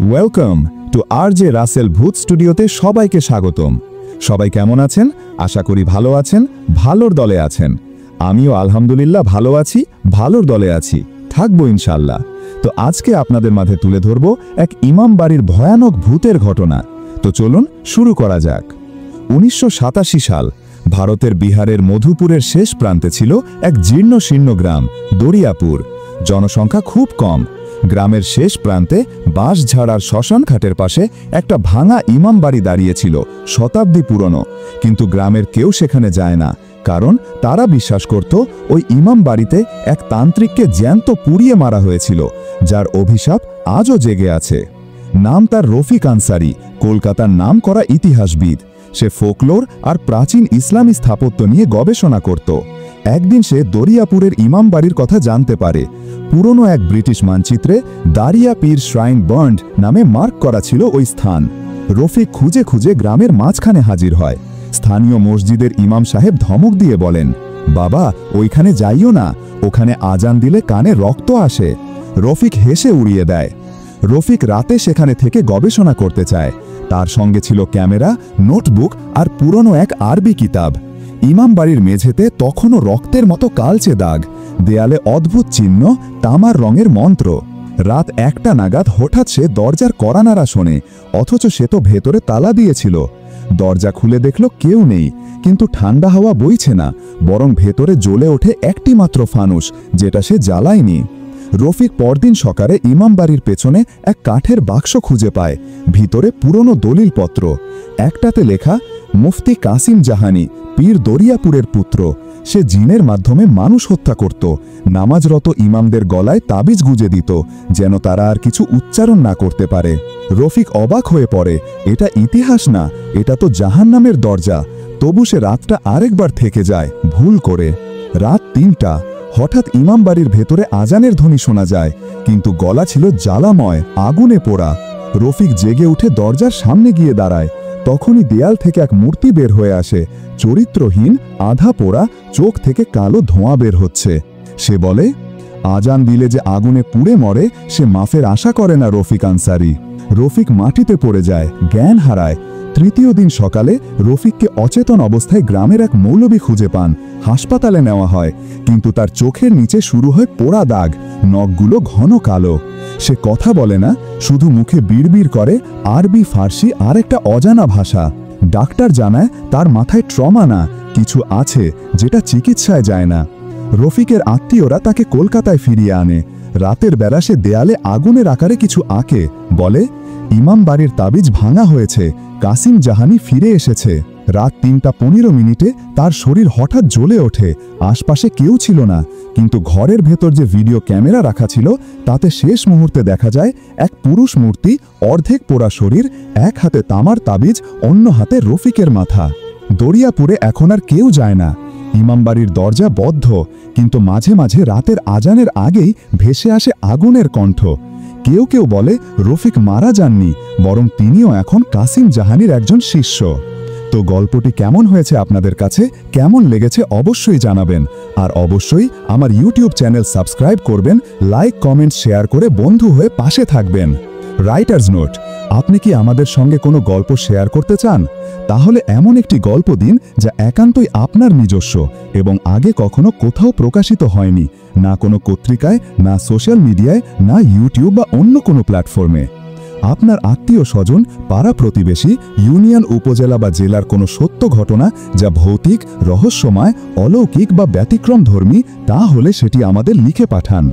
Welcome to RJ Rasel ভূত স্টুডিওতে সবাইকে স্বাগতম। সবাই কেমন আছেন? আশা করি ভালো আছেন, ভালোর দলে আছেন। আমিও আলহামদুলিল্লাহ ভালো আছি, ভালোর দলে আছি, থাকবো ইনশাল্লাহ। তো আজকে আপনাদের মাঝে তুলে ধরব এক ইমাম বাড়ির ভয়ানক ভূতের ঘটনা। তো চলুন শুরু করা যাক। 1987 সাল ভারতের বিহারের মধুপুরের শেষ প্রান্তে ছিল এক জীর্ণ শীর্ণ গ্রাম দরিয়াপুর। জনসংখ্যা খুব কম। গ্রামের শেষ প্রান্তে বাঁশঝাড়ার শ্মশান ঘাটের পাশে একটা ভাঙা ইমাম বাড়ি দাঁড়িয়েছিল, শতাব্দী পুরনো। কিন্তু গ্রামের কেউ সেখানে যায় না, কারণ তারা বিশ্বাস করত ওই ইমাম বাড়িতে এক তান্ত্রিককে জ্যান্ত পুড়িয়ে মারা হয়েছিল, যার অভিশাপ আজও জেগে আছে। নাম তার রফিক আনসারি, কলকাতার নাম করা ইতিহাসবিদ। সে ফোকলোর আর প্রাচীন ইসলামী স্থাপত্য নিয়ে গবেষণা করত। একদিন সে দরিয়াপুরের ইমাম বাড়ির কথা জানতে পারে। পুরনো এক ব্রিটিশ মানচিত্রে দারিয়া পীর শ্রাইন বার্ন্ড নামে মার্ক করা ছিল ওই স্থান। রফিক খুঁজে খুঁজে গ্রামের মাঝখানে হাজির হয়। স্থানীয় মসজিদের ইমাম সাহেব ধমক দিয়ে বলেন, বাবা, ওইখানে যাইও না, ওখানে আজান দিলে কানে রক্ত আসে। রফিক হেসে উড়িয়ে দেয়। রফিক রাতে সেখানে থেকে গবেষণা করতে চায়। তার সঙ্গে ছিল ক্যামেরা, নোটবুক আর পুরনো এক আরবি কিতাব। ইমাম বাড়ির মেঝেতে তখনও রক্তের মতো কালচে দাগ, দেয়ালে অদ্ভুত চিহ্ন, তামার রঙের মন্ত্র। রাত 1টা নাগাদ হঠাৎ সে দরজার কড়া নাড়া শোনে, অথচ সে তো ভেতরে তালা দিয়েছিল। দরজা খুলে দেখল কেউ নেই, কিন্তু ঠান্ডা হাওয়া বইছে না, বরং ভেতরে জ্বলে ওঠে একটি মাত্র ফানুস, যেটা সে জ্বালায়নি। রফিক পরদিন সকালে ইমাম বাড়ির পেছনে এক কাঠের বাক্স খুঁজে পায়। ভিতরে পুরনো দলিলপত্র। একটাতে লেখা, মুফতি কাসিম জাহানি, পীর দরিয়াপুরের পুত্র। সে জিনের মাধ্যমে মানুষ হত্যা করত, নামাজরত ইমামদের গলায় তাবিজ গুজে দিত, যেন তারা আর কিছু উচ্চারণ না করতে পারে। রফিক অবাক হয়ে পড়ে, এটা ইতিহাস না, এটা তো জাহান্নামের দরজা। তবু সে রাতটা আরেকবার থেকে যায়, ভুল করে। রাত 3টা। হঠাৎ ইমাম বাড়ির ভেতরে আজানের ধ্বনি শোনা যায়, কিন্তু গলা ছিল জ্বালাময়, আগুনে পোড়া। রফিক জেগে উঠে দরজার সামনে গিয়ে দাঁড়ায়। তখনই দেয়াল থেকে এক মূর্তি বের হয়ে আসে, চরিত্রহীন, আধা পোড়া, চোখ থেকে কালো ধোঁয়া বের হচ্ছে। সে বলে, আজান দিলে যে আগুনে পুড়ে মরে, সে মাফের আশা করে না রফিক আনসারি। রফিক মাটিতে পড়ে যায়, জ্ঞান হারায়। তৃতীয় দিন সকালে রফিককে অচেতন অবস্থায় গ্রামের এক মৌলবি খুঁজে পান। হাসপাতালে নেওয়া হয়, কিন্তু তার চোখের নিচে শুরু হয় পোড়া দাগ, নখগুলো ঘন কালো। সে কথা বলে না, শুধু মুখে বিড়বিড় করে আরবি, ফার্সি আর একটা অজানা ভাষা। ডাক্তার জানায় তার মাথায় ট্রমা না, কিছু আছে যেটা চিকিৎসায় যায় না। রফিকের আত্মীয়রা তাকে কলকাতায় ফিরিয়ে আনে। রাতের বেলা সে দেয়ালে আগুনের আকারে কিছু আঁকে, বলে, ইমাম বাড়ির তাবিজ ভাঙা হয়েছে, কাসিম জাহানি ফিরে এসেছে। রাত 3:15 তার শরীর হঠাৎ জ্বলে ওঠে। আশপাশে কেউ ছিল না, কিন্তু ঘরের ভেতর যে ভিডিও ক্যামেরা রাখা ছিল, তাতে শেষ মুহূর্তে দেখা যায় এক পুরুষ মূর্তি, অর্ধেক পোড়া শরীর, এক হাতে তামার তাবিজ, অন্য হাতে রফিকের মাথা। দরিয়াপুরে এখন আর কেউ যায় না। ইমাম বাড়ির দরজা বদ্ধ, কিন্তু মাঝে মাঝে রাতের আজানের আগেই ভেসে আসে আগুনের কণ্ঠ। কেউ কেউ বলে রফিক মারা যাননি, বরং তিনিও এখন কাসিম জাহানির একজন শিষ্য। তো গল্পটি কেমন হয়েছে আপনাদের কাছে, কেমন লেগেছে অবশ্যই জানাবেন। আর অবশ্যই আমার ইউটিউব চ্যানেল সাবস্ক্রাইব করবেন, লাইক, কমেন্ট, শেয়ার করে বন্ধু হয়ে পাশে থাকবেন। রাইটার্স নোট, আপনি কি আমাদের সঙ্গে কোনো গল্প শেয়ার করতে চান? তাহলে এমন একটি গল্প দিন যা একান্তই আপনার নিজস্ব এবং আগে কখনো কোথাও প্রকাশিত হয়নি, না কোনো পত্রিকায়, না সোশ্যাল মিডিয়ায়, না ইউটিউব বা অন্য কোনো প্ল্যাটফর্মে। আপনার আত্মীয় স্বজন, পাড়া প্রতিবেশী, ইউনিয়ন, উপজেলা বা জেলার কোনো সত্য ঘটনা যা ভৌতিক, রহস্যময়, অলৌকিক বা ব্যতিক্রমধর্মী, তা হলে সেটি আমাদের লিখে পাঠান।